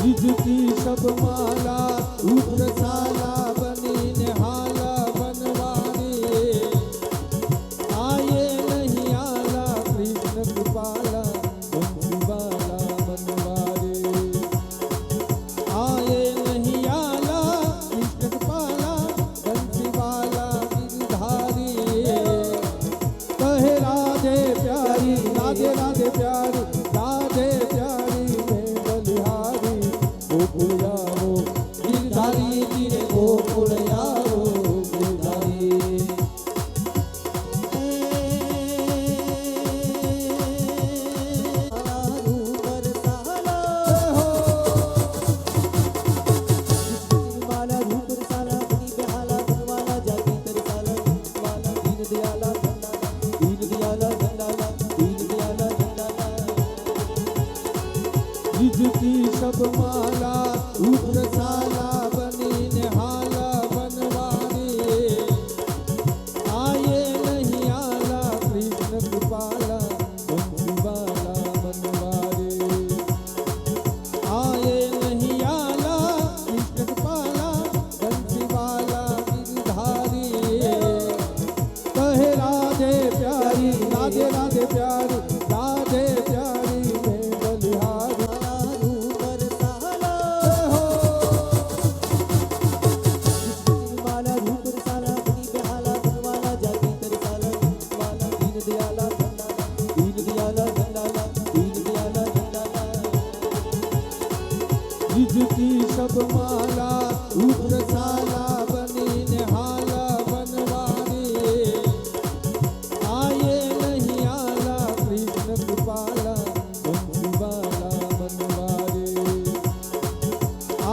रिझकी सब माला उपसाला बनी ने हाला बनवारी आये नहीं आला कृष्ण कृपाला बंसीवाला बनवारी आये नहीं आला कृष्ण कृपाला बंसीवाला गिरधारी कहे राधे प्यारी राधे राधे प्यारी राधे प्यारी में बलिहारी गोकुल आओ गिरधारी गिरे गोकुल आओ गिरधारी रिझकी सब माला उपसाला बनी ने हाला बनवारी आये नहीं आला कृष्ण कृपाला बंसीवाला बनवारी आये नहीं आला कृष्ण कृपाला बंसीवाला गिरधारी कहे राधे प्यारी राधे राधे प्यारी राधे प्यारी में बलिहारी रिझकी सब माला उपसाला बनी ने हाला बनवारी आये नहीं आला कृष्ण कृपाला बंसीवाला बनवारी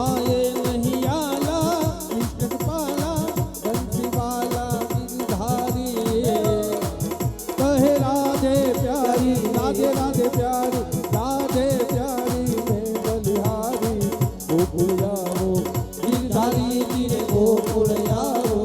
आये नहीं आला कृष्ण कृपाला बंसीवाला गिरधारी कहे राधे प्यारी राधे राधे प्यारी राधे प्यारी में बलिहारी गोकुल आओ गिरधारी गिरे गोकुल आओ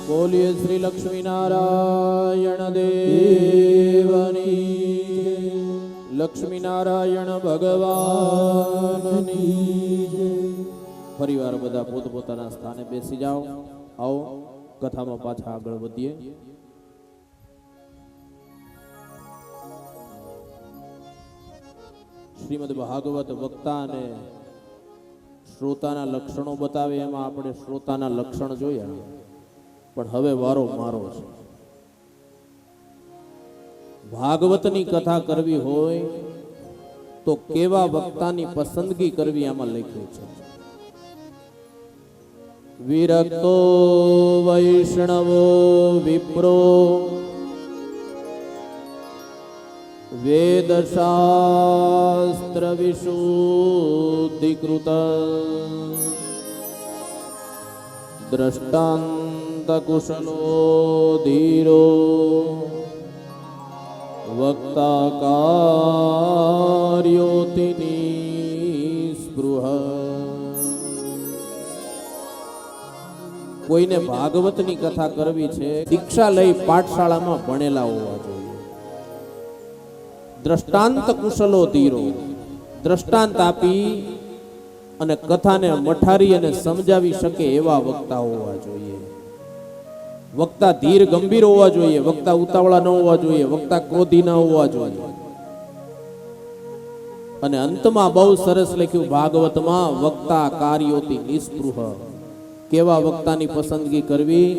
बोलिए श्री लक्ष्मी नारायण देवनी लक्ष्मी नारायण भगवाननी परिवार बधा पोतपोताना स्थाने बेसी जाओ आओ कथा में पाछा आगळ वधीए श्रीमद भागवत वक्ता ने श्रोताना लक्षणों बतावे एमां आपणे श्रोताना लक्षण जोया पण हवे वारो मारो छे भागवतनी कथा करवी होय तो केवा वक्तानी पसंदगी करवी आमां लख्युं छे विरक्तो वैष्णवो विप्रो वेदशास्त्र विशुद्धिकृत दृष्टान्त कुशलो धीरो वक्ता कार्योति निस्पृह कोईने भागवतनी कथा करवी छे दीक्षा लई पाठशाळामां भणेला होवा जोईए दृष्टांत कुशलो धीरो दृष्टांत आपी અને કથાને મઠારી અને સમજાવી શકે એવા વક્તા હોવા જોઈએ વક્તા ધીર ગંભીર હોવા જોઈએ વક્તા ઉતાવળા ન હોવા જોઈએ વક્તા ક્રોધી ન હોવા જોઈએ અને અંતમાં બહુ સરસ લખ્યું ભાગવતમાં વક્તા કાર્યોથી નિસ્પૃહ કેવા વક્તાની પસંદગી કરવી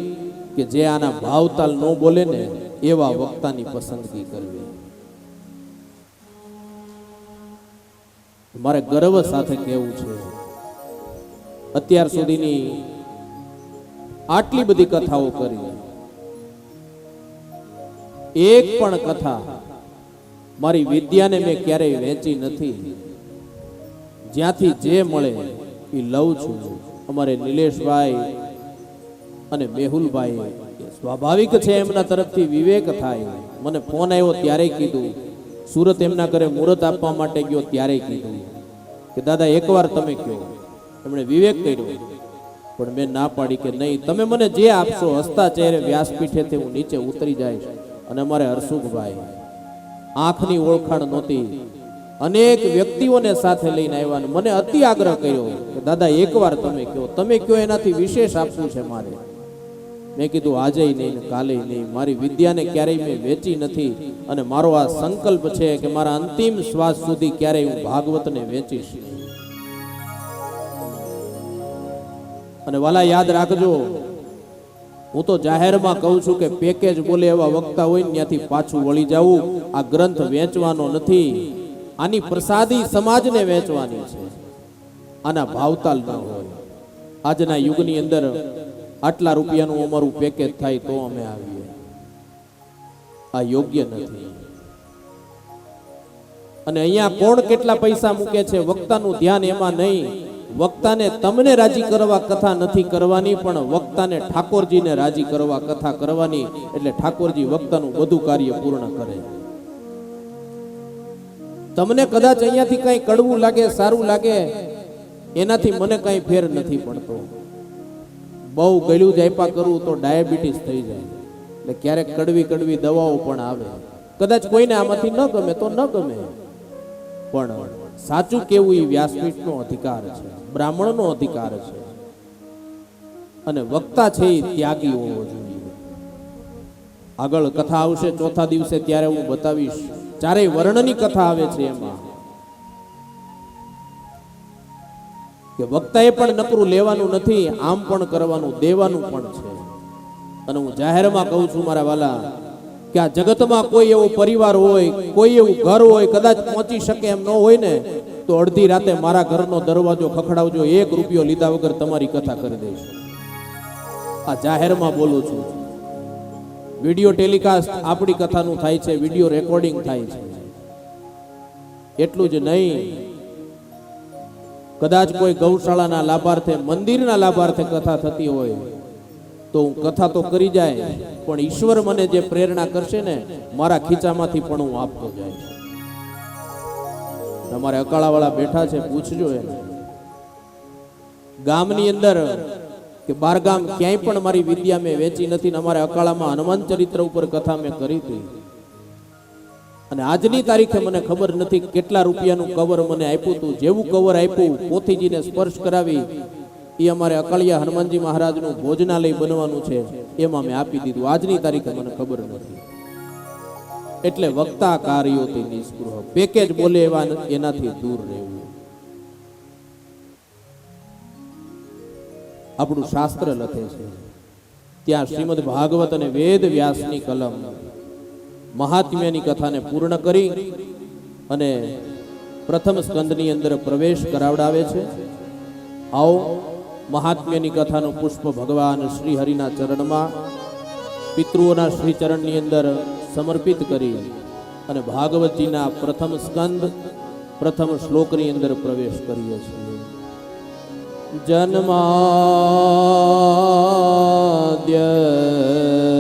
કે જે આના ભાવતાલ ન બોલે ને એવા વક્તાની પસંદગી કરવી મારે ગર્વ સાથે કહેવું છે, અત્યાર સુધીની આટલી બધી કથાઓ કરી, એક પણ કથા મારી વિદ્યાને મેં ક્યારેય વેચી નથી. જ્યાંથી જે મળે એ લઉં છું. અમારે નિલેશભાઈ અને મેહુલભાઈ, સ્વાભાવિક છે એમના તરફથી વિવેક થાય. મને ફોન આવ્યો ત્યારે કીધું, સુરત એમના ઘરે મુહૂર્ત આપવા માટે ગયો ત્યારે કીધું કે દાદા એકવાર તમે કહો. એમણે વિવેક કર્યો, પણ મેં ના પાડી કે નહીં, તમે મને જે આપશો હસતા ચહેરે વ્યાસપીઠેથી હું નીચે ઉતરી જઈશ. અને અમારે હરસુખભાઈ આંખની ઓળખાણ નહોતી, અનેક વ્યક્તિઓને સાથે લઈને આવ્યા અને મને અતિ આગ્રહ કર્યો કે દાદા એકવાર તમે કહો એનાથી વિશેષ આપવું છે મારે. મેં કીધું આજે નહીં ને કાલે નહીં, મારી વિદ્યાને ક્યારેય મેં વેચી નથી અને મારો આ સંકલ્પ છે કે મારા અંતિમ શ્વાસ સુધી ક્યારેય હું ભાગવતને વેચીશ. અને વાલા યાદ રાખજો, હું તો જાહેરમાં કહું છું કે પેકેજ બોલે એવા વક્તા હોય ને ત્યાંથી પાછું વળી જવું. આ ગ્રંથ વેચવાનો નથી, આની પ્રસાદી સમાજને વેચવાની છે. આના ભાવતાલ ન હોય. આજના યુગની અંદર આટલા રૂપિયાનું અમારું પેકેજ થાય તો અમે આવીએ, આ યોગ્ય નથી. અને અહીંયા કોણ કેટલા પૈસા મૂકે છે, વક્તાનું ધ્યાન એમાં નહીં. વક્તાને તમને રાજી કરવા કથા નથી કરવાની, પણ વક્તાને ઠાકોરજીને રાજી કરવા કથા કરવાની. એટલે ઠાકોરજી વક્તાનું બધું કાર્ય પૂર્ણ કરે. તમને કદાચ અહીંયાથી કઈ કડવું લાગે, સારું લાગે, એનાથી મને કઈ ફેર નથી પડતો. બહુ ગળ્યું જાયપા કરવું તો ડાયાબિટીસ થઈ જાય. એટલે ક્યારેક કડવી કડવી દવાઓ પણ આવે. કદાચ કોઈને આમાંથી ન ગમે તો ન ગમે, પણ સાચું કેવું એ વ્યાસપીઠનો અધિકાર છે, બ્રાહ્મણનો અધિકાર છે. અને વક્તા છે એ ત્યાગી હોવો જોઈએ. આગળ કથા આવશે ચોથા દિવસે, ત્યારે હું બતાવીશ. ચારેય વર્ણની કથા આવે છે એમાં કે વક્તાએ પણ નકરું લેવાનું નથી, આમ પણ કરવાનું, દેવાનું પણ છે. અને હું જાહેરમાં કહું છું મારા વાલા કે આ જગતમાં કોઈ એવો પરિવાર હોય, કોઈ એવું ઘર હોય, કદાચ પહોંચી શકે એમ ન હોય ને, તો અડધી રાતે મારા ઘરનો દરવાજો ખખડાવજો, 1 રૂપિયો લીધા વગર તમારી કથા કરી દઈશ. આ જાહેરમાં બોલું છું. વિડીયો ટેલિકાસ્ટ આપણી કથાનું થાય છે, વિડીયો રેકોર્ડિંગ થાય છે. એટલું જ નહીં, કદાચ કોઈ ગૌશાળાના લાભાર્થે, મંદિરના લાભાર્થે કથા થતી હોય તો હું કથા તો કરી જાય, પણ ઈશ્વર મને જે પ્રેરણા કરશે ને, મારા ખીચામાંથી પણ હું આપતો જાય. તમારે અકાળાવાળા બેઠા છે, પૂછજો એને. ગામની અંદર કે બાર ગામ ક્યાંય પણ મારી વિદ્યા મેં વેચી નથી. અમારે અકાળામાં હનુમાન ચરિત્ર ઉપર કથા મેં કરી હતી. અને આજની તારીખે મને ખબર નથી કેટલા રૂપિયાનું કવર મને આપ્યું હતું. જેવું કવર આપ્યું, પોથીજીને સ્પર્શ કરાવી, એ અમારે અકાળિયા હનુમાનજી મહારાજનું ભોજનાલય બનવાનું છે, એમાં મેં આપી દીધું. આજની તારીખે મને ખબર નથી. એટલે વક્તા કાર્યોથી નિસ્પૃહ, પેકેજ બોલે એવા એનાથી દૂર રહેવું. આપણું શાસ્ત્ર લખે છે, ત્યાં શ્રીમદ ભાગવત અને વેદ વ્યાસની કલમ મહાત્મ્યની કથાને પૂર્ણ કરી અને પ્રથમ સ્કંદની અંદર પ્રવેશ કરાવડાવે છે. આવો મહાત્મ્યની કથાનું પુષ્પ ભગવાન શ્રી હરિના ચરણમાં, પિતૃઓના શ્રી ચરણની અંદર સમર્પિત કરી અને ભાગવતજીના પ્રથમ સ્કંદ પ્રથમ શ્લોકની અંદર પ્રવેશ કરીએ છીએ.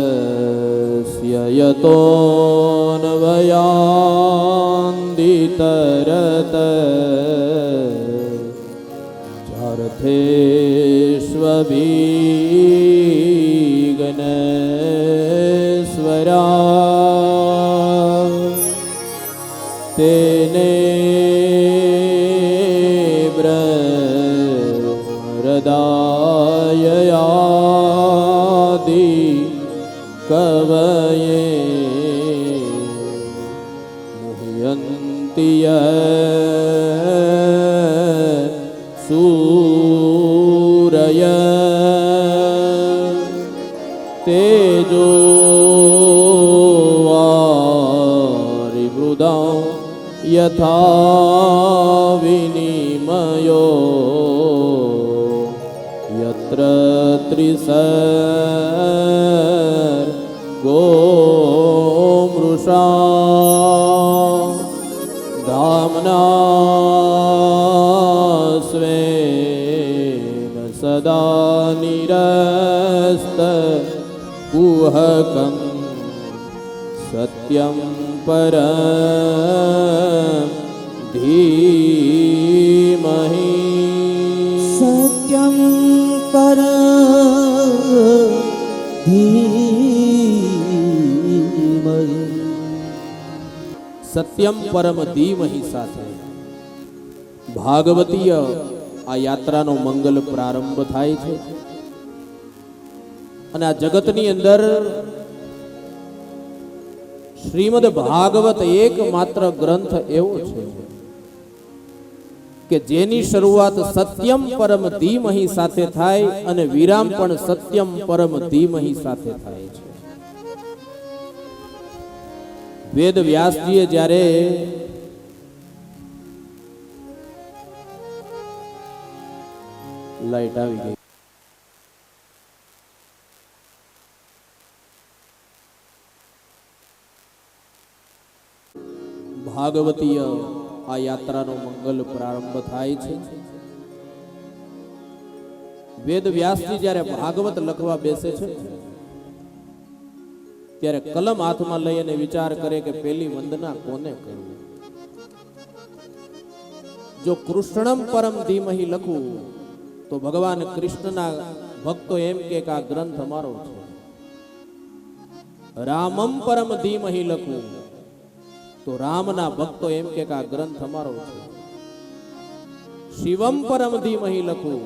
જન્માદ્યસ્ય યતોન્વયાન્દિતરત ચાર્થેષ્વભીગનેશ્વરા તેને હૃદયાયાદિ કવયે મુહ્યન્તિ સૂરય તેજો વારિવૃદં यथा विनिमयो यत्र त्रिसर्गो मृषा धाम्ना स्वेन सदा निरस्त कुहकं सत्यं परं धीमहि सत्यं परं धीमहि સત્યમ પરમ ધીમહિ સાથે ભાગવતીય આ યાત્રાનો મંગલ પ્રારંભ થાય છે અને આ જગતની અંદર શ્રીમદ ભાગવત એકમાત્ર ગ્રંથ એવો છે કે જેની શરૂઆત સત્યમ પરમ ધીમહિ સાથે થાય અને વિરામ પણ સત્યમ પરમ ધીમહિ સાથે થાય છે. વેદ વ્યાસજીએ જ્યારે લાઈટ આવી ગઈ ભાગવતીય આ યાત્રાનો મંગલ પ્રારંભ થાય છે. વેદ વ્યાસજી જ્યારે ભાગવત લખવા બેસે છે ત્યારે કલમ હાથમાં લઈ અને વિચાર કરે કે પેલી વંદના કોને કરવી. જો કૃષ્ણમ પરમ ધીમહિ લખું તો ભગવાન કૃષ્ણના ભક્તો એમ કે આ ગ્રંથ અમારો છે. રામમ પરમ ધીમહિ લખું તો રામના ભક્તો એમ કે આ ગ્રંથ અમારો છે. શિવમ પરમ ધીમહિ લખું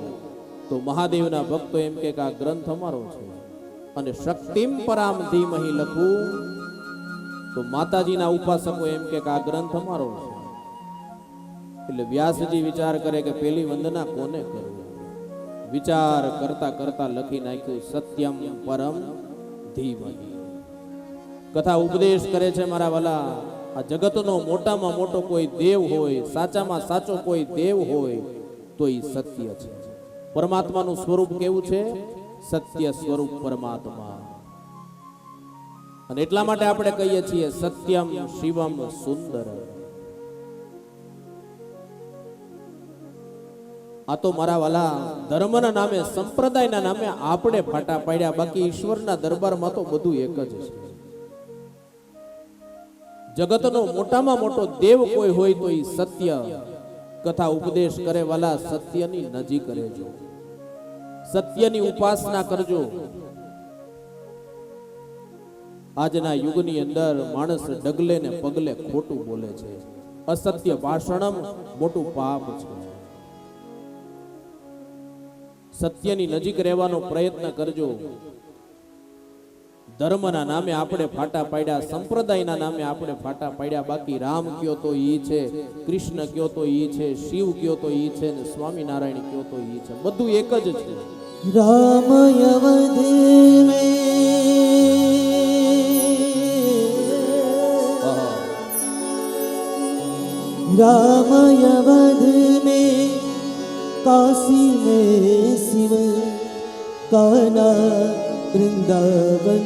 તો મહાદેવના ભક્તો એમ કે આ ગ્રંથ અમારો છે. અને શક્તિમ પરામ ધીમહિ લખું તો માતાજીના ઉપાસકો એમ કે આ ગ્રંથ અમારો છે. એટલે વ્યાસજી વિચાર કરે કે પેલી વંદના કોને કરવી. વિચાર કરતા કરતા લખી નાખ્યું સત્યમ પરમ ધીમહિ. કથા ઉપદેશ કરે છે મારા વાલા, આ જગતનો મોટામાં મોટો કોઈ દેવ હોય, સાચામાં સાચો કોઈ દેવ હોય તો એ સત્ય છે. પરમાત્માનું સ્વરૂપ કેવું છે? સત્ય સ્વરૂપ પરમાત્મા. અને એટલા માટે આપણે કહીએ છીએ સત્યમ શિવમ સુંદર. આ તો મારા વાલા ધર્મના નામે, સંપ્રદાયના નામે આપણે ફાટા પાડ્યા, બાકી ઈશ્વરના દરબારમાં તો બધું એક જ છે. જગતનો મોટામાં મોટો દેવ કોઈ હોય તો એ સત્ય. કથા ઉપદેશ કરે વાલા, સત્યની નજીક રહેજો, સત્યની ઉપાસના કરજો. આજના યુગની અંદર માણસ ડગલે ને પગલે ખોટું બોલે છે. અસત્ય ભાષણમ મોટું પાપ છે. સત્યની નજીક રહેવાનો પ્રયત્ન કરજો. ધર્મના નામે આપણે ફાટા પાડ્યા, સંપ્રદાયના નામે આપણે ફાટા પાડ્યા, બાકી રામ કયો તો ઈ છે, કૃષ્ણ કયો તો ઈ છે, શિવ કયો તો ઈ છે, ને સ્વામિનારાયણ કયો તો ઈ છે. બધું એક જ છે. राम अवध में राम अवध में काशी में शिव कान्हा वृंदावन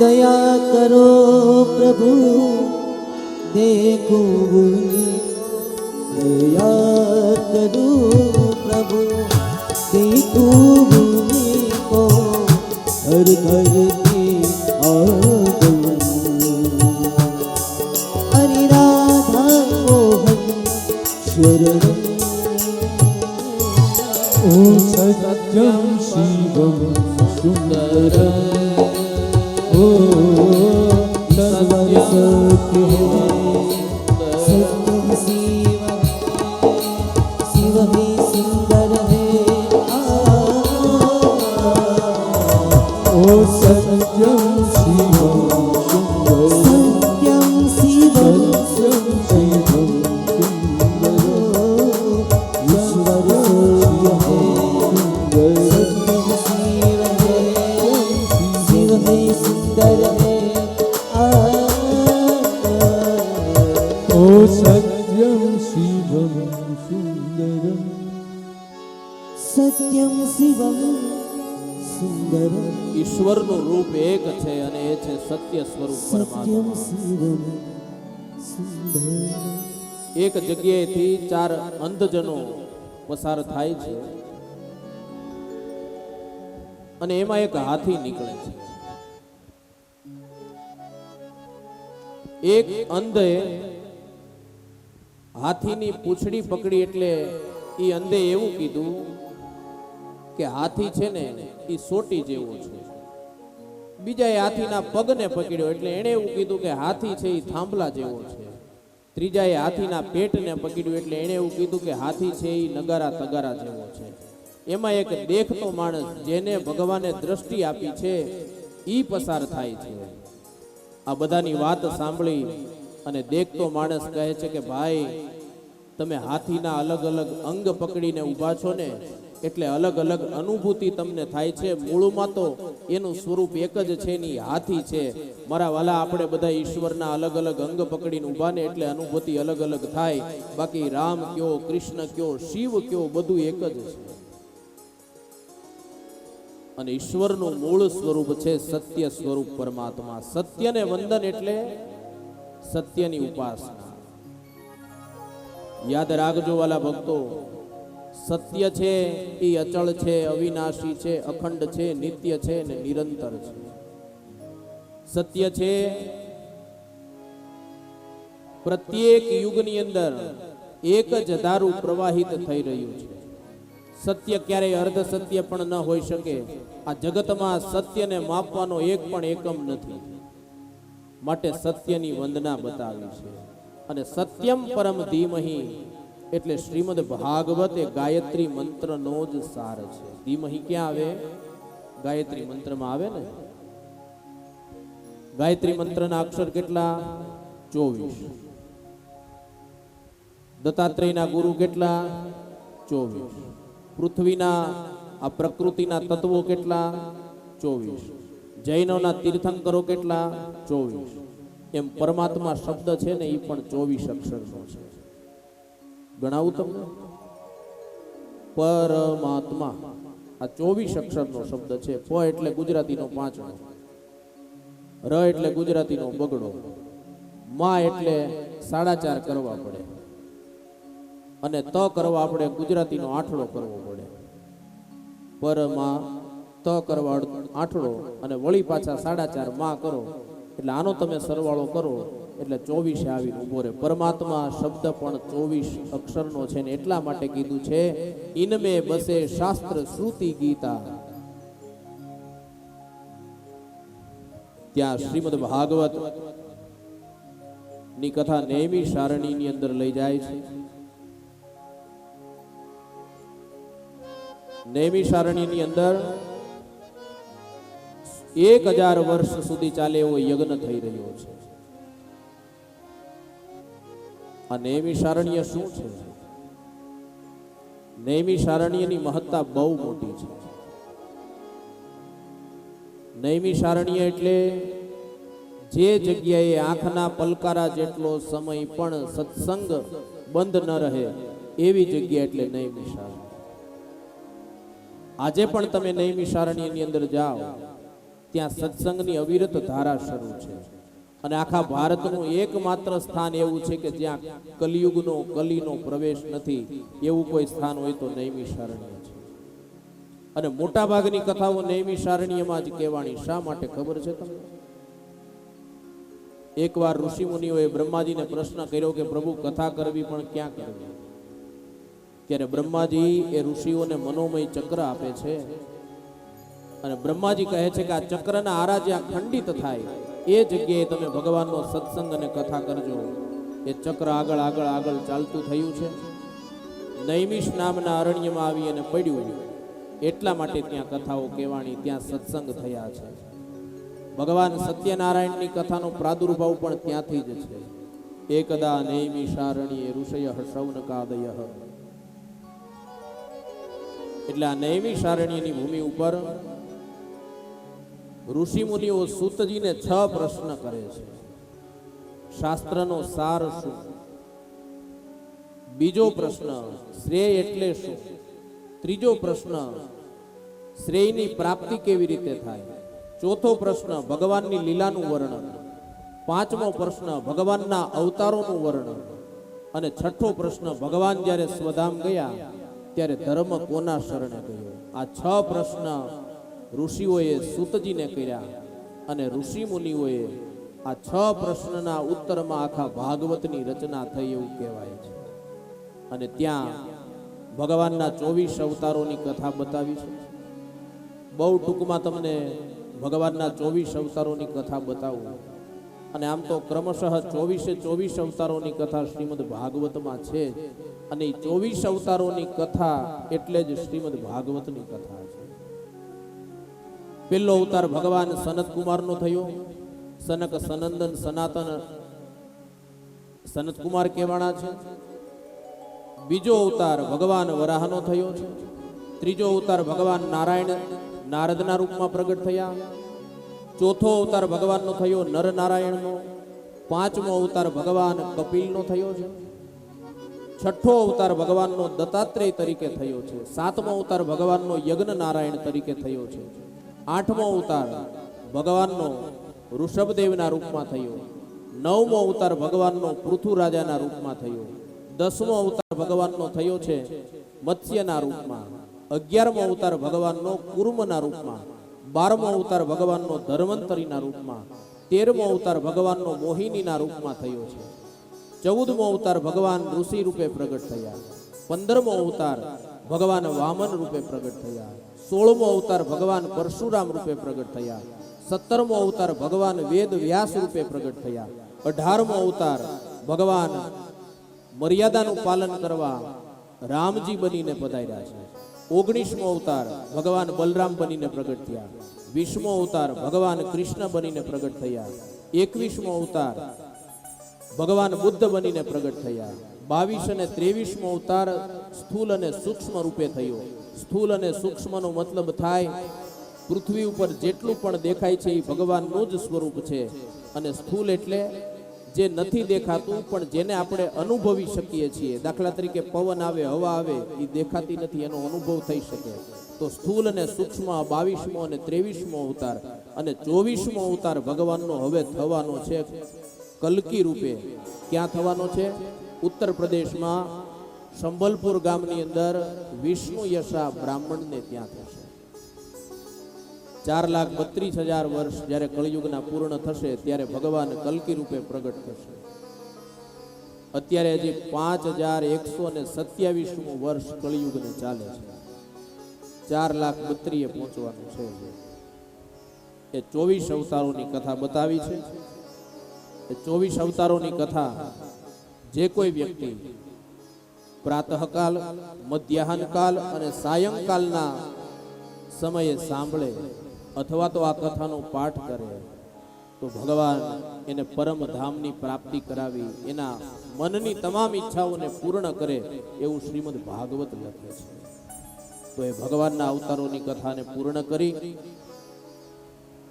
दया करो प्रभु देखो दया करो प्रभु देखो को हर घर के आंगन हरि राधा मोहन शरण ओ सत्यम शिवम सुंदरम ओ सर्व सत्य सत्यम शिव शिव ही सुंदर है ओ सत्यम शिवम सत्यम शिवम शिवम सुंदर है शिवं सुन्दरम् સત્યમ શિવમ સુંદરમ ઈશ્વરનું રૂપ એક છે અને એ છે સત્ય સ્વરૂપ સત્યમ પરમાત્મા. શિવમ સુંદરમ એક જગ્યાએથી 4 અંધજનો પસાર થાય છે અને એમાં એક હાથી નીકળે છે. એક અંધે હાથીની પૂંછડી પકડી એટલે એ અંધે એવું કીધું કે હાથી છે ને એ સોટી જેવો છે. બીજાએ હાથીના પગને પકડ્યો એટલે એણે એવું કીધું કે હાથી છે એ થાંભલા જેવો છે. ત્રીજાએ હાથીના પેટને પકડ્યું એટલે એણે એવું કીધું કે હાથી છે એ નગારા તગારા જેવો છે. એમાં એક દેખતો માણસ જેને ભગવાને દ્રષ્ટિ આપી છે એ પસાર થાય છે. આ બધાની વાત સાંભળી અને દેખતો માણસ કહે છે કે ભાઈ તમે હાથીના અલગ અલગ અંગ પકડીને ઊભા છો ને એટલે અલગ અલગ અનુભૂતિ તમને થાય છે. મૂળમાં તો એનું સ્વરૂપ એક જ છે ને હાથી છે. મારા વાલા આપણે બધા ઈશ્વરના અલગ અલગ અંગ પકડીને ઊભા ને એટલે અનુભૂતિ અલગ અલગ થાય. બાકી રામ કયો, કૃષ્ણ કયો, શિવ કયો, બધું એક જ છે. અને ઈશ્વરનું મૂળ સ્વરૂપ છે સત્ય સ્વરૂપ પરમાત્મા. સત્યને વંદન એટલે સત્યની ઉપાસના. યાદ રાખજો વાલા ભક્તો, સત્ય છે એ અચળ છે, અવિનાશી છે, અખંડ છે, નિત્ય છે ને નિરંતર છે. સત્ય છે પ્રત્યેક યુગની અંદર એક જ ધારું પ્રવાહિત થઈ રહ્યું છે. સત્ય ક્યારેય અર્ધ સત્ય પણ ન હોઈ શકે. આ જગતમાં સત્યને માપવાનો એક પણ એકમ નથી. માટે સત્યની વંદના બતાવી છે. અને સત્યમ પરમ ધીમહિ એટલે શ્રીમદ ભાગવત એ ગાયત્રી મંત્રનો જ સાર છે. ધીમહિ ક્યાં આવે? ગાયત્રી મંત્રમાં આવે ને. ગાયત્રી મંત્રના અક્ષર કેટલા? 24. દત્તાત્રેયના ગુરુ કેટલા? 24. પૃથ્વીના આ પ્રકૃતિના તત્વો કેટલા? 24. જૈનોના તીર્થંકરો કેટલા? 24. એમ પરમાત્મા શબ્દ છે ને એ પણ 24 અક્ષરનો છે. ગણાવું તમને. પરમાત્મા આ 24 અક્ષરનો શબ્દ છે. પ એટલે ગુજરાતીનો પાંચમો, ર એટલે ગુજરાતીનો બગડો, મા એટલે 4.5 કરવા પડે અને ત કરવા આપણે ગુજરાતીનો આઠડો કરવો પડે. પરમાં ત કરવા આઠડો અને વળી પાછા 4.5 માં કરો એટલે આનો તમે સરવાળો કરો એટલે 24 આવીને ઉભો રહે. પરમાત્મા શબ્દ પણ 24 અક્ષરનો છે ને એટલા માટે કીધું છે ઇનમે બસે શાસ્ત્ર શ્રુતિ ગીતા. ત્યાં શ્રીમદ ભાગવત ની કથા નેમી સારણી ની અંદર લઈ જાય છે. નેમી સારણી ની અંદર 1000 વર્ષ સુધી ચાલે એવો યજ્ઞ થઈ રહ્યો છે. આ નેમી સારણ્ય શું છે? નેમી સારણ્યની મહત્તા બહુ મોટી છે. નેમી સારણ્ય એટલે જે જગ્યાએ આંખના પલકારા જેટલો સમય પણ સત્સંગ બંધ ન રહે એવી જગ્યા એટલે નેમી સારણ્ય. આજે પણ તમે નેમી સારણ્યની અંદર જાઓ ત્યાં સત્સંગની અવિરત ધારા શરૂ છે. અને આખા ભારતનું એકમાત્ર સ્થાન એવું છે કે જ્યાં કલિયુગનો કલીનો પ્રવેશ નથી એવું કોઈ સ્થાન હોય તો નેમી સારણ્ય છે. અને મોટા ભાગની કથાઓ નેમી સારણ્યમાં જ કહેવાની. શા માટે ખબર છે તમને? એકવાર ઋષિ મુનિઓએ બ્રહ્માજીને પ્રશ્ન કર્યો કે પ્રભુ કથા કરવી પણ ક્યાં કરવી? ત્યારે બ્રહ્માજી એ ઋષિઓને મનોમય ચક્ર આપે છે અને બ્રહ્માજી કહે છે કે આ ચક્રના આરા જ્યાં ખંડિત થાય એ જગ્યાએ તમે ભગવાનનો સત્સંગ અને કથા કરજો. એ ચક્ર આગળ આગળ આગળ ચાલતું થયું છે. નૈમિષ નામના અરણ્યમાં આવી અને પડ્યું. એટલા માટે ત્યાં કથાઓ કહેવાની, ત્યાં સત્સંગ થયા છે. ભગવાન સત્યનારાયણની કથાનો પ્રાદુર્ભાવ પણ ત્યાંથી જ છે. એકદા નૈમિષારણ્યે ઋષય શૌનકાદય. એટલે આ નૈમિષારણ્યની ભૂમિ ઉપર ઋષિ મુનિઓ સૂતજીને 6 પ્રશ્ન કરે છે. શાસ્ત્રનો સાર શું? બીજો પ્રશ્ન, શ્રેય એટલે શું? ત્રીજો પ્રશ્ન, શ્રેયની પ્રાપ્તિ કેવી રીતે થાય? ચોથો પ્રશ્ન, ભગવાનની લીલાનું વર્ણન. પાંચમો પ્રશ્ન, ભગવાનના અવતારોનું વર્ણન. અને છઠ્ઠો પ્રશ્ન, ભગવાન જ્યારે સ્વધામ ગયા ત્યારે ધર્મ કોના શરણે ગયો? આ 6 પ્રશ્ન ઋષિઓએ સૂતજીને કર્યા અને ઋષિ મુનિઓએ આ 6 પ્રશ્નના ઉત્તરમાં આખા ભાગવતની રચના થઈ એવું કહેવાય છે. અને ત્યાં ભગવાનના 24 અવતારોની કથા બતાવી છે. બહુ ટૂંકમાં તમને ભગવાનના 24 અવતારોની કથા બતાવું. અને આમ તો ક્રમશઃ 24 અવતારોની કથા શ્રીમદ ભાગવતમાં છે. અને એ 24 અવતારોની કથા એટલે જ શ્રીમદ ભાગવતની કથા છે. પહેલો અવતાર ભગવાન સનત કુમારનો થયો. સનક સનંદન સનાતન સનત કુમાર કહેવાના છે. બીજો અવતાર ભગવાન વરાહનો થયો છે. ત્રીજો અવતાર ભગવાન નારાયણ નારદના રૂપમાં પ્રગટ થયા. ચોથો અવતાર ભગવાનનો થયો નર નારાયણનો. પાંચમો અવતાર ભગવાન કપિલનો થયો છે. છઠ્ઠો અવતાર ભગવાનનો દત્તાત્રેય તરીકે થયો છે. સાતમો અવતાર ભગવાનનો યજ્ઞ નારાયણ તરીકે થયો છે. આઠમો અવતાર ભગવાનનો ઋષભદેવના રૂપમાં થયો. નવમો અવતાર ભગવાનનો પૃથુ રાજાના રૂપમાં થયો. 10મો અવતાર ભગવાનનો થયો છે મત્સ્યના રૂપમાં. 11મો અવતાર ભગવાનનો કુર્મના રૂપમાં. 12મો અવતાર ભગવાનનો ધર્મંતરીના રૂપમાં. 13મો અવતાર ભગવાનનો મોહિનીના રૂપમાં થયો છે. 14મો અવતાર ભગવાન ઋષિ રૂપે પ્રગટ થયા. 15મો અવતાર ભગવાન વામન રૂપે પ્રગટ થયા. 16મો અવતાર ભગવાન પરશુરામ રૂપે પ્રગટ થયા. 17મો અવતાર ભગવાન વેદ વ્યાસ રૂપે પ્રગટ થયા. 18મો અવતાર ભગવાન મર્યાદાનું પાલન કરવા રામજી બનીને પધાર્યા છે. 19મો અવતાર ભગવાન બલરામ બનીને પ્રગટ થયા. 20મો અવતાર ભગવાન કૃષ્ણ બનીને પ્રગટ થયા. 21મો અવતાર ભગવાન બુદ્ધ બનીને પ્રગટ થયા. 22 અને 23મો અવતાર સ્થૂલ અને સૂક્ષ્મ રૂપે થયો. સ્થૂલ અને સૂક્ષ્મનો મતલબ થાય પૃથ્વી ઉપર જેટલું પણ દેખાય છે એ ભગવાનનું જ સ્વરૂપ છે. અને સ્થૂલ એટલે જે નથી દેખાતું પણ જેને આપણે અનુભવી શકીએ છીએ. દાખલા તરીકે પવન આવે, હવા આવે, એ દેખાતી નથી, એનો અનુભવ થઈ શકે. તો સ્થૂલ અને સૂક્ષ્મ 22મો અને 23મો અવતાર. અને 24મો અવતાર ભગવાનનો હવે થવાનો છે કલ્કી રૂપે. ક્યાં થવાનો છે? ઉત્તર પ્રદેશમાં સંબલપુર ગામની અંદર વિષ્ણુ યશા બ્રાહ્મણને ત્યાં થશે. 4,32,000 વર્ષ જ્યારે કળિયુગના પૂર્ણ થશે ત્યારે ભગવાન કલ્કી રૂપે પ્રગટ થશે. અત્યારે હજી 5,127મું વર્ષ કળિયુગને ચાલે છે. 4,32,000 પહોંચવાનું છે. એ 24 અવતારોની કથા બતાવી છે. એ 24 અવતારોની કથા જે કોઈ વ્યક્તિ પ્રાતઃકાલ, મધ્યાહનકાલ અને સાયંકાલના સમયે સાંભળે અથવા તો આ કથાનો પાઠ કરે તો ભગવાન એને પરમ ધામની પ્રાપ્તિ કરાવી એના મનની તમામ ઈચ્છાઓને પૂર્ણ કરે એવું શ્રીમદ ભાગવત લખે છે. તો એ ભગવાનના અવતારોની કથાને પૂર્ણ કરી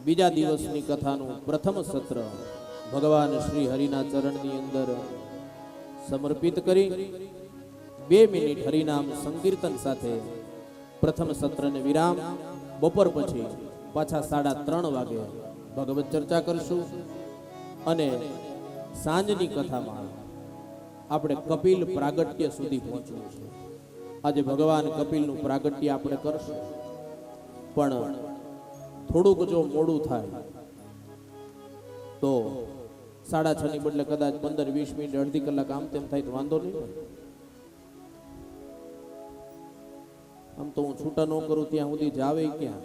બીજા દિવસની કથાનું પ્રથમ સત્ર ભગવાન શ્રી હરિના ચરણની અંદર સમર્પિત કરી 2 મિનિટ હરિનામ સંકીર્તન સાથે પ્રથમ સત્રને વિરામ. બપોર પછી પાછા 3:30 વાગે ભગવત ચર્ચા કરશું. અને સાંજની કથામાં આપણે કપિલ પ્રાગટ્ય સુધી પહોંચવું છે. આજે ભગવાન કપિલનું પ્રાગટ્ય આપણે કરશું, પણ થોડુંક જો મોડું થાય તો 6:30 ની બદલે કદાચ 15-20 મિનિટ, અડધી કલાક આમ તેમ થાય તો વાંધો નહીં. આમ તો હું છૂટા ન કરું ત્યાં સુધી જાવે ક્યાં?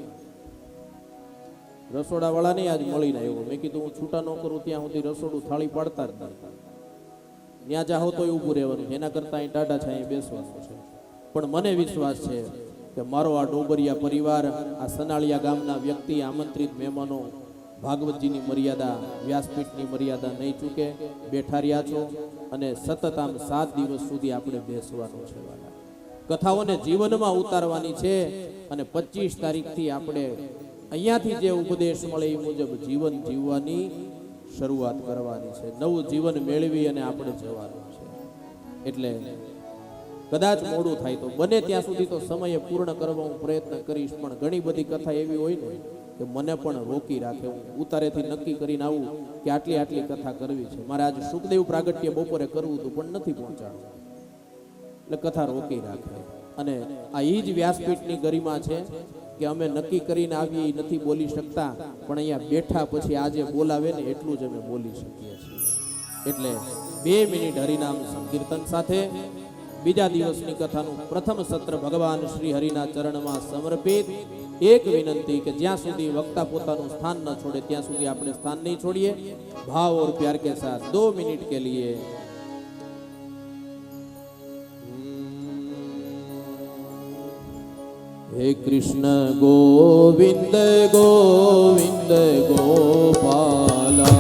રસોડા વાળા નહીં આજ મળીને આવ્યો. મેં કીધું હું છૂટા ન કરું ત્યાં સુધી રસોડું થાળી પાડતા જ નહીં. ત્યાં જાઓ તો ઊભું રહેવાનું, એના કરતાં અહીં ટાટા છે, અહીં બેસવાનું છે. પણ મને વિશ્વાસ છે કે મારો આ ડોબરિયા પરિવાર, આ સનાળિયા ગામના વ્યક્તિ, આમંત્રિત મહેમાનો ભાગવતજીની મર્યાદા, વ્યાસપીઠની મર્યાદા નહીં ચૂકે. બેઠા રહ્યા છો અને સતત આમ 7 દિવસ સુધી આપણે બેસવાનું છે. કથાઓને જીવનમાં ઉતારવાની છે અને 25 તારીખથી આપણે અહીંયાથી જે ઉપદેશ મળે એ મુજબ જીવન જીવવાની શરૂઆત કરવાની છે. નવું જીવન મેળવી અને આપણે જવાનું છે. એટલે કદાચ મોડું થાય તો બને ત્યાં સુધી તો સમયે પૂર્ણ કરવા હું પ્રયત્ન કરીશ, પણ ઘણી બધી કથા એવી હોય ને કે મને પણ રોકી રાખે. હું ઉતારેથી નક્કી કરીને આવું કે આટલી આટલી કથા કરવી છે, મારે આજે સુખદેવ પ્રાગટ્ય બપોરે કરવું હતું પણ નથી પહોંચાડવું, એટલે કથા રોકી રાખે. અને આ એ જ વ્યાસપીઠની ગરિમા છે કે અમે નક્કી કરીને આવીએ એ નથી બોલી શકતા, પણ અહીંયા બેઠા પછી આજે બોલાવે ને એટલું જ અમે બોલી શકીએ છીએ. એટલે 2 મિનિટ હરિનામ સંકીર્તન સાથે બીજા દિવસની કથાનું પ્રથમ સત્ર ભગવાન શ્રી હરિના ચરણમાં સમર્પિત. એક વિનંતી કે જ્યાં સુધી વક્તા પોતાનું સ્થાન ન છોડે ત્યાં સુધી આપણે સ્થાન નહીં છોડીએ. ભાવ और प्यार के साथ 2 मिनट के लिए हे कृष्ण गोविंद गोविंद गोपाला,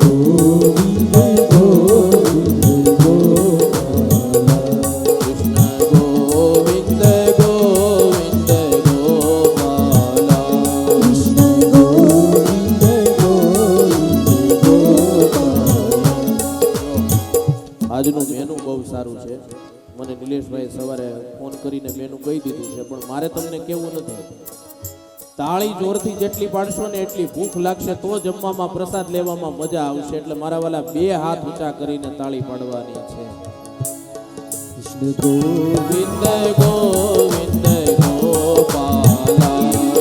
गोविंद गोविंद गोपाला, कृष्ण गोविंद गोविंद गोपाला, कृष्ण गोविंद गोविंद गोपाला. આજનું મેનુ બહુ સારું છે. મને નિલેશભાઈ સવારે ફોન કરીને મેનુ કહી દીધું છે, પણ મારે તમને કેવું નથી. તાળી જોરથી જેટલી પાડશો ને એટલી ભૂખ લાગશે તો જમવામાં પ્રસાદ લેવામાં મજા આવશે. એટલે મારા વાલા 2 હાથ ઊંચા કરીને તાળી પાડવાની છે. कृष्ण गोविंद ગોવિંદ ગોવિંદ ગોપાલા,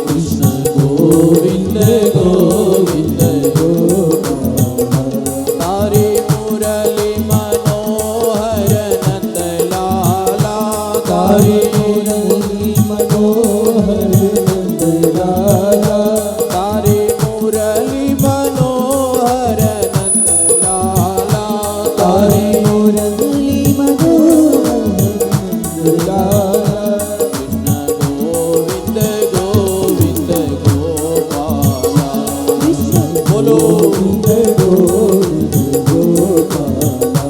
कृष्ण गोविंद गोविंद गोपाला, તારી મુરલી મનોહર નંદલાલા, તારી मुरली मनोहर नंदलाला, તારી મુરલી મનોહર નંદલાલા, तारी मुरली मनोहर नंदलाला, કૃષ્ણ ગોવિંદ ગોવિંદ ગોપાલા. कृष्ण બોલો गोविंद गोविंद गोपाला,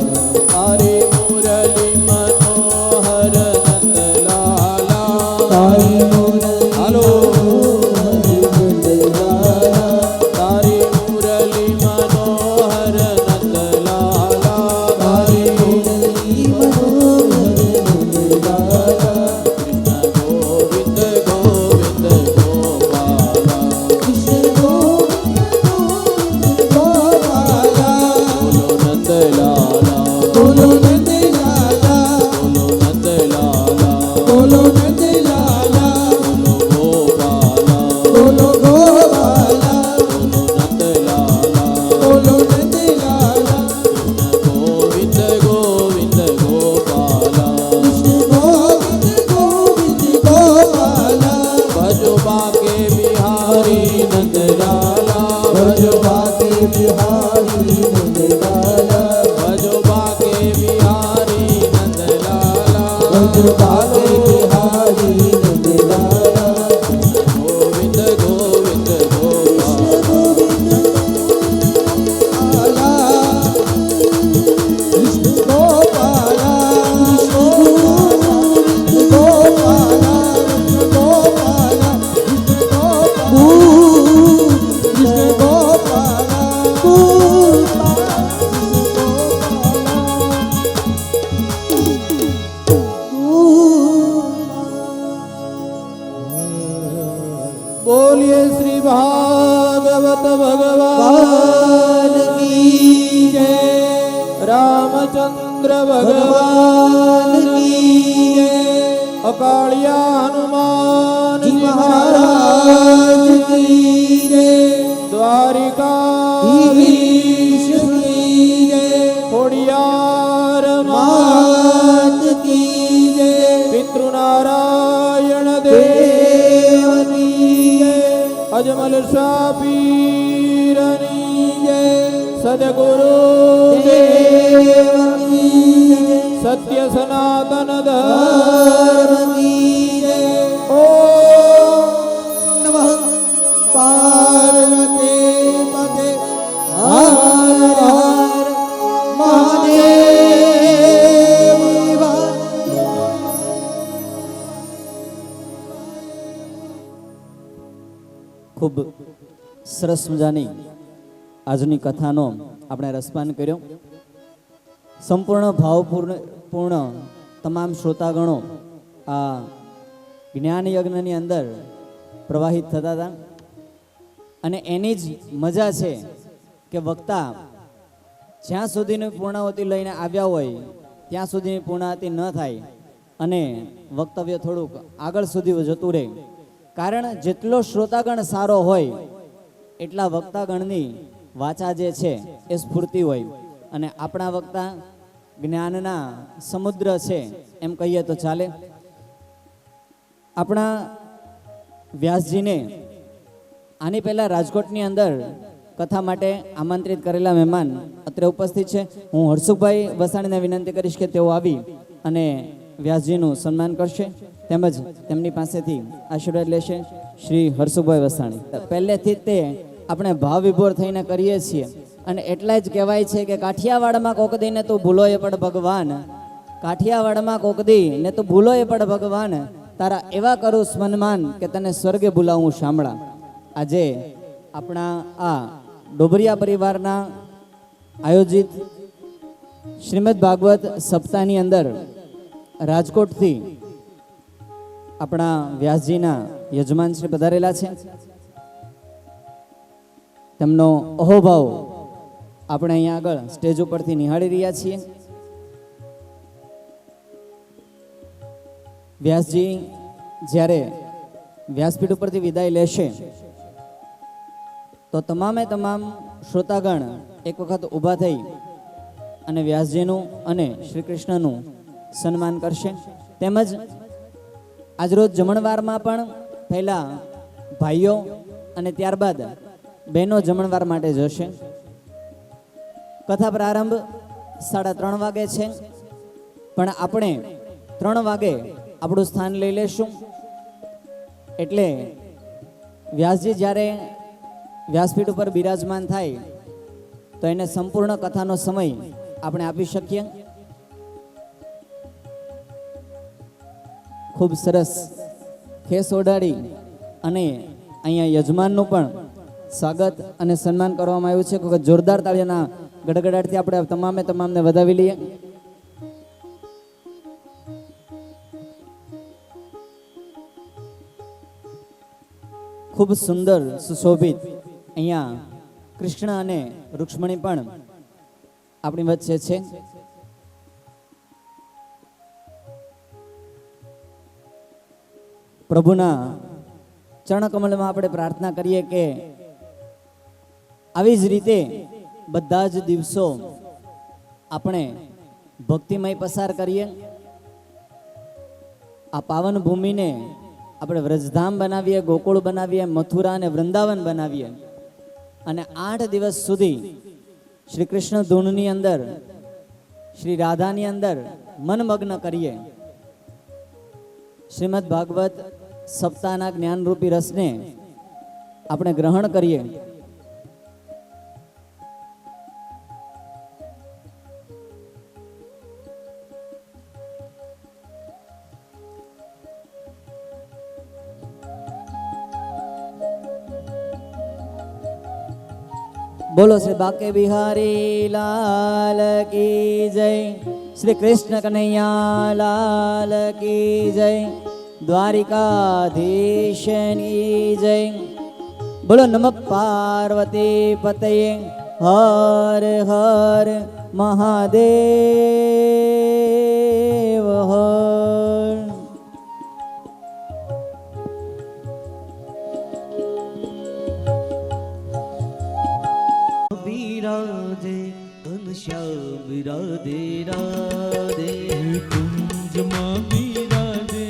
તારી મુરલી મનોહર નંદલાલા, तारी मुरली હાલો नंदलाला, તારી મુરલી મનોહર નંદલાલા, तारी मुरली मनोहर नंदलाला, કૃષ્ણ ગોવિંદ ગોવિંદ ગોપાલા. कृष्ण गोविंद गोविंद गोपाला, બોલો નંદલાલા, बोलो नंदलाला, બોલો નંદલાલા, बोलो नंदलाला, ગોપાલા, बोलो गोपाला, નંદલાલા, बोलो नंदलाला, ગોવિંદ ગોવિંદ ગોપાલા. कृष्ण गोविंद गोविंद गोपाला, ભજો બાકે બિહારી નંદલાલા, भजो बाके बिहारी नंदलाला, ભજો બાકે બિહારી નંદલાલા, भजो बाके बिहारी नंदलाला, ગોવિંદ ગોવિંદ ગોપાલ. कृष्ण गोपाला, कृष्ण गोपाला, कृष्ण गोपाला, कृष्ण गोपाला, બોલીએ શ્રી ભાગવત ભગવાન भगवान की जय, રામચંદ્ર भगवान ભગવાન की जय, અકાળિયા હનુમાન जी महाराज की जय, દ્વારિકાધીશ की जय, ખોડિયાર मात की जय, પિતૃનારાયણ દેવ देव की जय, અજમલ શાહ પીરની જય. સદગુરુ देव की जय, સત્ય સનાતન धर्म की जय, ઓમ नमः पार्वती पते हर हर महादेव। ખૂબ સરસ મજાની આજની કથાનો આપણે રસપાન કર્યો. સંપૂર્ણ ભાવપૂર્ણ તમામ શ્રોતાગણો આ જ્ઞાન યજ્ઞની અંદર પ્રવાહિત થતા હતા અને એની જ મજા છે કે વક્તા જ્યાં સુધીની પૂર્ણાહુતિ લઈને આવ્યા હોય ત્યાં સુધીની પૂર્ણાહુતિ ન થાય અને વક્તવ્ય થોડુંક આગળ સુધી જતું રહે. કારણ જેટલો શ્રોતાગણ સારો હોય એટલા વક્તાગણની વાચા જે છે એ સ્ફૂર્તિ હોય અને આપણા વક્તા જ્ઞાનના સમુદ્ર છે એમ કહીએ તો ચાલે. આપણા વ્યાસજીને આની પહેલા રાજકોટની અંદર કથા માટે આમંત્રિત કરેલા મહેમાન અત્રે ઉપસ્થિત છે. હું હર્ષુભાઈ વસાણીને વિનંતી કરીશ કે તેઓ આવી અને વ્યાસજીનું સન્માન કરશે તેમજ તેમની પાસેથી આશીર્વાદ લેશે. શ્રી હર્ષુભાઈ વસાણી પહેલેથી જ તે આપણે ભાવ વિભોર થઈને કરીએ છીએ અને એટલા જ કહેવાય છે કે કાઠિયાવાડમાં કોકદી ને તું ભૂલો એ પણ ભગવાન, કાઠિયાવાડમાં કોકદી ને તું ભૂલો એ પણ ભગવાન, તારા એવા કરું સન્માન કે તને સ્વર્ગે બોલાવું શામળા. આજે આપણા આ ડોબરિયા પરિવારના આયોજિત શ્રીમદ ભાગવત સપ્તાહની અંદર રાજકોટથી આપણા વ્યાસજીના યજમાન શ્રી પધારેલા છે. તેમનો અહોભાવ આપણે અહીંયા આગળ સ્ટેજ ઉપરથી નિહાળી રહ્યા છીએ. વ્યાસજી જ્યારે વ્યાસપીઠ ઉપરથી વિદાય લેશે તો તમામે તમામ શ્રોતાગણ એક વખત ઊભા થઈ અને વ્યાસજીનું અને શ્રી કૃષ્ણનું સન્માન કરશે. તેમજ આજરોજ જમણવારમાં પણ પહેલા ભાઈઓ અને ત્યારબાદ બહેનો જમણવાર માટે જશે. કથા પ્રારંભ 3:30 વાગે છે પણ આપણે 3 વાગે આપણું સ્થાન લઈ લેશું. એટલે વ્યાસજી જ્યારે વ્યાસપીઠ ઉપર બિરાજમાન થાય તો એને સંપૂર્ણ કથાનો સમય આપણે આપી શકીએ. ખૂબ સરસ ખેસ ઓઢાડી અને અહીંયા યજમાનનું પણ સ્વાગત અને સન્માન કરવામાં આવ્યું છે. કોઈ જોરદાર તાળીઓના ગડગડાટથી આપણે તમામને વધાવી લઈએ. ખૂબ સુંદર સુશોભિત અહીંયા કૃષ્ણ અને રૂક્ષ્મણી પણ આપણી વચ્ચે છે. પ્રભુના ચરણકમલમાં આપણે પ્રાર્થના કરીએ કે આવી જ રીતે બધા જ દિવસો આપણે ભક્તિમય પસાર કરીએ. આ પાવન ભૂમિને આપણે વ્રજધામ બનાવીએ, ગોકુળ બનાવીએ, મથુરા અને વૃંદાવન બનાવીએ અને 8 દિવસ સુધી શ્રી કૃષ્ણ ધૂનની અંદર, શ્રી રાધાની અંદર મનમગ્ન કરીએ. શ્રીમદ ભાગવત સપ્તાહના જ્ઞાનરૂપી રસને આપણે ગ્રહણ કરીએ. બોલો શ્રી બાકે બિહારી લાલ કી જય, શ્રી કૃષ્ણ કનૈયા લાલ કી જય, દ્વારિકાધીશની જય. બોલો નમઃ પાર્વતી પતયે હર હર મહાદેવ હર. બિરાજે ઘનશ્યામ રાધે રાધે, કુંજમાં બિરાજે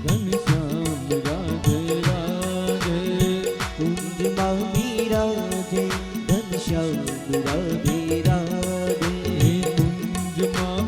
ઘનશ્યામ રાધે રાધે, કુંજમાં બિરાજે ઘનશ્યામ રાધે રાધે, કુંજમાં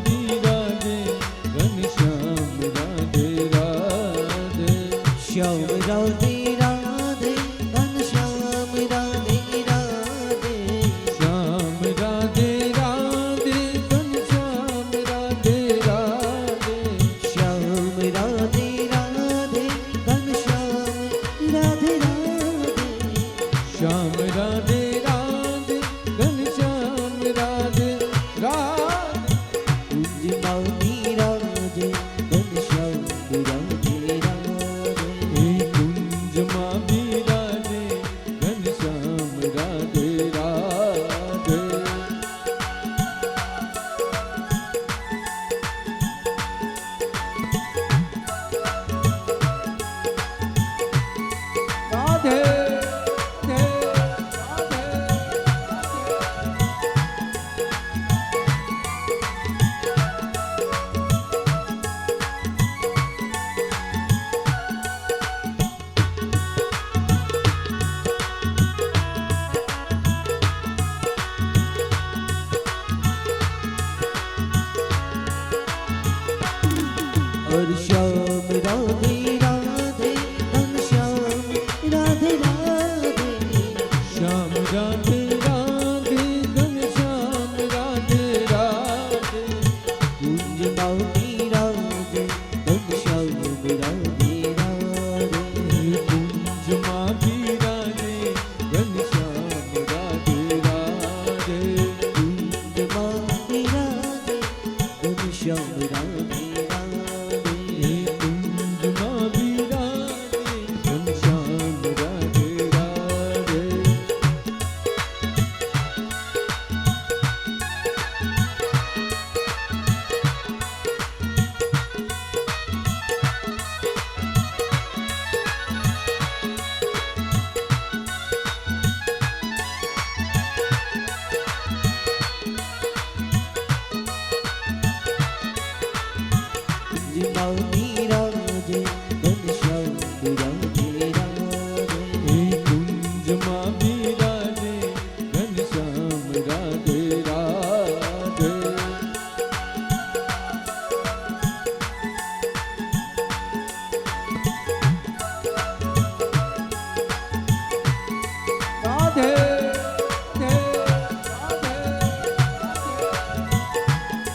હર શ્યામ રાધે